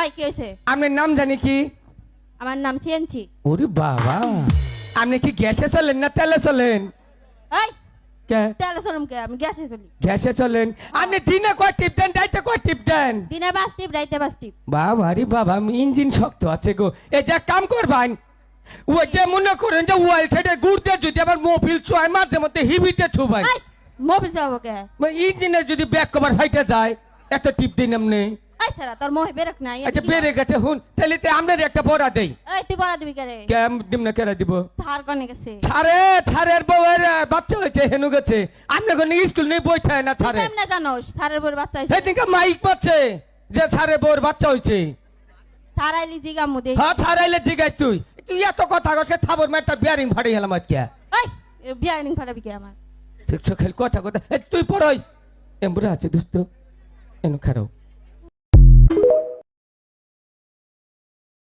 ওই কি হইছে? আপনার নাম জানি কি? আমার নাম সিএনজি। ওরে বাবা, আপনি কি গ্যাসে চলেন না তেলে চলেন? এই কে তেলে চলুম কে? আমি গ্যাসে চলি। গ্যাসে চলেন? আপনি দিনে কয় টিপ দেন, রাইতে কয় টিপ দেন? দিনে 5 টিপ, রাইতে 5 টিপ। বাবা রে বাবা, আমি ইঞ্জিন শক্ত আছে গো। এই যে কাম করবান, ওই যে মনে করেন যে ওয়াইল সাইডে ঘুরতে যদি আবার মোবিল ছোঁয় মাঝে মধ্যে হিবিতে ছুবাই, এই মোবিল যাবো কে? ইঞ্জিনে যদি ব্যাক কভার ফাইটে যায় একটা টিপ দিন আপনি। এই সারা তোর মোহে বেরক নাই। আচ্ছা বেড়ে গেছে, হুন তাহলে তো আপনার একটা পড়া দেই। এই তুই বলা দিবি কে রে? কেম দিম না, কেরা দিব? সার কোনে গেছে? ছাড়ে ছাড়ের বউয়ের বাচ্চা হয়েছে, হেনু গেছে। আপনি কোন স্কুল নেই বই থাকে না ছাড়ে? কেমনে জানোস সারের বউর বাচ্চা হইছে? সেদিনকে মাইক পাচ্ছে যে ছাড়ে বউর বাচ্চা হয়েছে। সারাইলি জিগা মুদে। হ্যাঁ ছাড়াইলে জিগাইছ তুই, তুই এত কথা কসকে থাবর মারটা বিয়ারিং ফাড়ে গেলাম আজকে। এই বিয়ারিং ফাটাবি কে আমার? দেখছো খালি কথা কথা। তুই পড়াই এমরা আছে দোস্ত, এনু খারাপ।